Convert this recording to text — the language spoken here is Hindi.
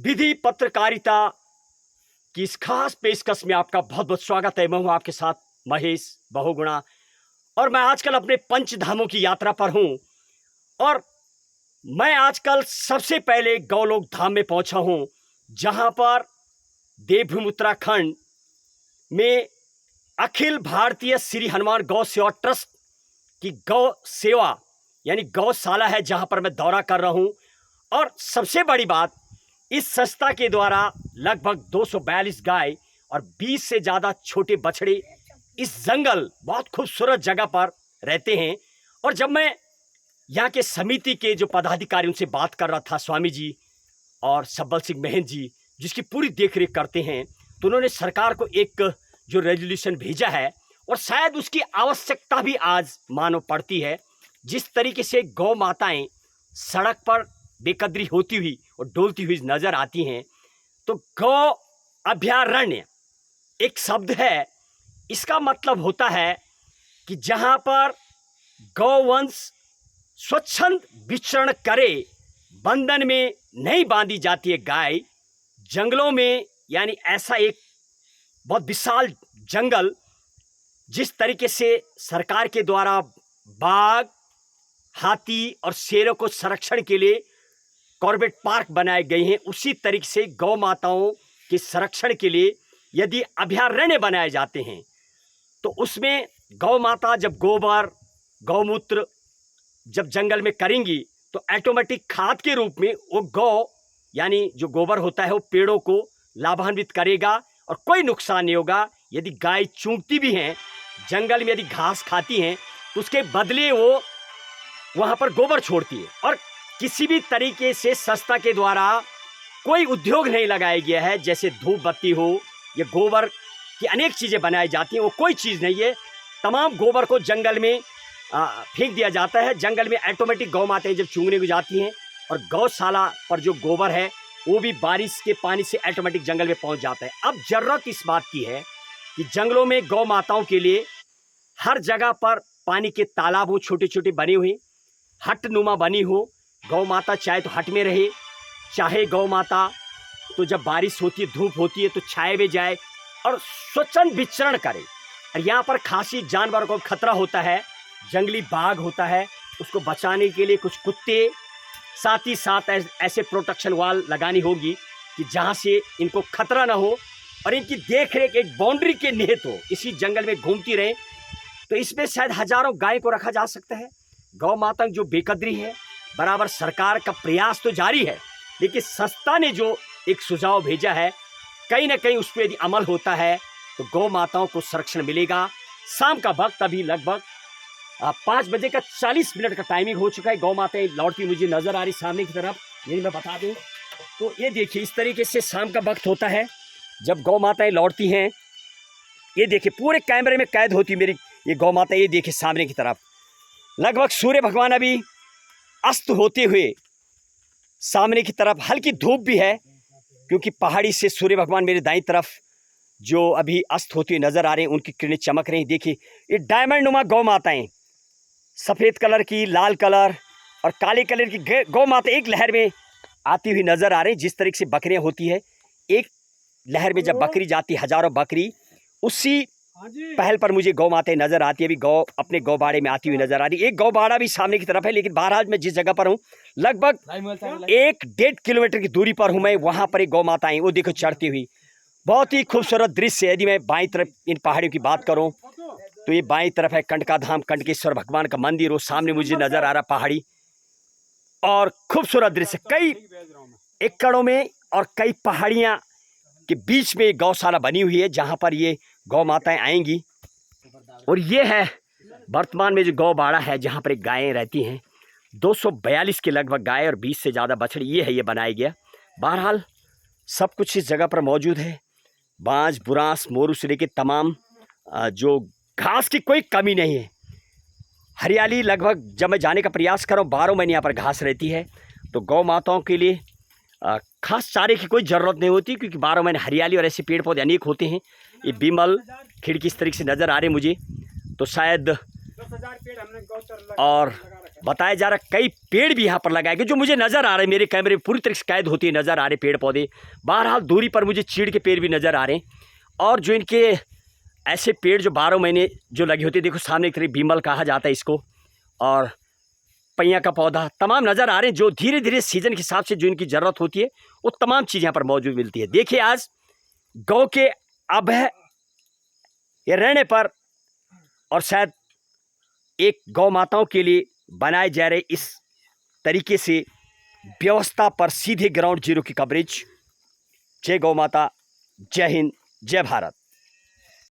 विधि पत्रकारिता की इस खास पेशकश में आपका बहुत बहुत स्वागत है। मैं हूं आपके साथ महेश बहुगुणा और मैं आजकल अपने पंच धामों की यात्रा पर हूं और मैं आजकल सबसे पहले गौलोक धाम में पहुंचा हूं, जहां पर देवभूमि उत्तराखंड में अखिल भारतीय श्री हनुमान गौ सेवा ट्रस्ट की गौ सेवा यानी गौशाला है, जहां पर मैं दौरा कर रहा हूं। और सबसे बड़ी बात, इस संस्था के द्वारा लगभग 242 गाय और 20 से ज़्यादा छोटे बछड़े इस जंगल बहुत खूबसूरत जगह पर रहते हैं। और जब मैं यहाँ के समिति के जो पदाधिकारी उनसे बात कर रहा था, स्वामी जी और सब्बल सिंह महंत जी, जिसकी पूरी देखरेख करते हैं, तो उन्होंने सरकार को एक जो रेजोल्यूशन भेजा है और शायद उसकी आवश्यकता भी आज मानो पड़ती है। जिस तरीके से गौ माताएं सड़क पर बेकदरी होती हुई और डोलती हुई नजर आती हैं, तो गौ अभयारण्य एक शब्द है। इसका मतलब होता है कि जहां पर गौवंश स्वच्छंद विचरण करे, बंधन में नहीं बांधी जाती है गाय जंगलों में, यानी ऐसा एक बहुत विशाल जंगल जिस तरीके से सरकार के द्वारा बाघ, हाथी और शेरों को संरक्षण के लिए कॉर्बेट पार्क बनाए गए हैं, उसी तरीके से गौ माताओं के संरक्षण के लिए यदि अभयारण्य बनाए जाते हैं तो उसमें गौ माता जब गोबर गौमूत्र जब जंगल में करेंगी तो ऑटोमेटिक खाद के रूप में वो गौ यानी जो गोबर होता है वो पेड़ों को लाभान्वित करेगा और कोई नुकसान नहीं होगा। यदि गाय चूंकती भी हैं जंगल में, यदि घास खाती हैं, तो उसके बदले वो वहाँ पर गोबर छोड़ती है। और किसी भी तरीके से संस्था के द्वारा कोई उद्योग नहीं लगाया गया है, जैसे धूप बत्ती हो या गोबर की अनेक चीज़ें बनाई जाती हैं, वो कोई चीज़ नहीं है। तमाम गोबर को जंगल में फेंक दिया जाता है। जंगल में ऑटोमेटिक गौ माताएं जब चूंगने को जाती हैं और गौशाला पर जो गोबर है वो भी बारिश के पानी से ऑटोमेटिक जंगल में पहुंच जाता है। अब जरूरत इस बात की है कि जंगलों में गौ माताओं के लिए हर जगह पर पानी के तालाब हो, छोटे छोटे बने हुए, हटनुमा बनी हो। गौ माता चाहे तो हट में रहे, चाहे गौ माता तो जब बारिश होती है, धूप होती है तो छाए में जाए और स्वच्छंद विचरण करे। और यहाँ पर खासी जानवर को खतरा होता है, जंगली बाघ होता है, उसको बचाने के लिए कुछ कुत्ते, साथ ही साथ ऐसे प्रोटेक्शन वाल लगानी होगी कि जहाँ से इनको खतरा ना हो और इनकी देख रेख एक बाउंड्री के निहित हो, इसी जंगल में घूमती रहे। तो इसमें शायद हजारों गाय को रखा जा सकता है। गौ माता जो बेकदरी है, बराबर सरकार का प्रयास तो जारी है, लेकिन संस्था ने जो एक सुझाव भेजा है, कहीं ना कहीं उस पर यदि अमल होता है तो गौ माताओं को संरक्षण मिलेगा। शाम का वक्त अभी लगभग 5 बजे का 40 मिनट का टाइमिंग हो चुका है। गौ माताएं लौटती मुझे नजर आ रही सामने की तरफ, यही मैं बता दूं। तो ये देखिए, इस तरीके से शाम का वक्त होता है जब गौ माताएं लौटती हैं। ये देखिए, पूरे कैमरे में कैद होती मेरी ये गौ माता। ये देखिए सामने की तरफ लगभग सूर्य भगवान अभी अस्त होते हुए, सामने की तरफ हल्की धूप भी है क्योंकि पहाड़ी से सूर्य भगवान मेरे दाईं तरफ जो अभी अस्त होते हुए नजर आ रहे हैं, उनकी किरणें चमक रही हैं। देखिए ये डायमंड नुमा गौ माताएं, सफ़ेद कलर की, लाल कलर और काले कलर की गौ माता एक लहर में आती हुई नजर आ रही। जिस तरीके से बकरियां होती है, एक लहर में जब बकरी जाती, हजारों बकरी, उसी पहल पर मुझे गौ माताएं नजर आती है। अभी गौ अपने गौ बाड़े में आती हुई नजर आ रही। एक गौ बाड़ा भी सामने की तरफ है, लेकिन बहरहाल मैं जिस जगह पर हूँ लगभग 1-1.5 किलोमीटर की दूरी पर हूँ मैं, वहां पर एक गौ माता आई, वो देखो चढ़ती हुई। बहुत ही खूबसूरत दृश्य है। यदि मैं बाईं तरफ इन पहाड़ियों की बात करूँ तो ये बाईं तरफ है कंटका धाम, कंटकेश्वर भगवान का मंदिर, वो सामने मुझे नजर आ रहा पहाड़ी, और खूबसूरत दृश्य। कई एकड़ों में और कई पहाड़ियां के बीच में गौशाला बनी हुई है जहां पर ये गौ माताएं आएंगी। और ये है वर्तमान में जो गौ बाड़ा है जहां पर एक गायें रहती हैं, 242 के लगभग गाय और 20 से ज़्यादा बछड़ी। ये है, ये बनाया गया। बहरहाल सब कुछ इस जगह पर मौजूद है। बांज, बुरांस, मोरू से लेकर तमाम जो घास की कोई कमी नहीं है। हरियाली लगभग, जब मैं जाने का प्रयास कर रहा हूँ, 12 महीने यहाँ पर घास रहती है। तो गौ माताओं के लिए खास चारे की कोई ज़रूरत नहीं होती क्योंकि 12 महीने हरियाली और ऐसे पेड़ पौधे अनेक होते हैं। ये बिमल खिड़की इस तरीके से नज़र आ रहे मुझे, तो शायद और बताया जा रहा है कई पेड़ भी यहाँ पर लगाए गए जो मुझे नज़र आ रहे हैं, मेरे कैमरे में पूरी तरह से कैद होती है, नज़र आ रहे पेड़ पौधे। बहरहाल दूरी पर मुझे चीड़ के पेड़ भी नज़र आ रहे हैं, और जो इनके ऐसे पेड़ जो 12 महीने जो लगे होते हैं, देखो सामने एक तरफ बीमल कहा जाता है इसको, और पैया का पौधा तमाम नज़र आ रहे हैं, जो धीरे धीरे सीजन के हिसाब से जो इनकी ज़रूरत होती है वो तमाम चीज़ यहाँ पर मौजूद मिलती है। देखिए आज गौ के अभय ये रहने पर, और शायद एक गौ माताओं के लिए बनाए जा रहे इस तरीके से व्यवस्था पर सीधे ग्राउंड जीरो की कवरेज। जय गौ माता, जय हिंद, जय भारत।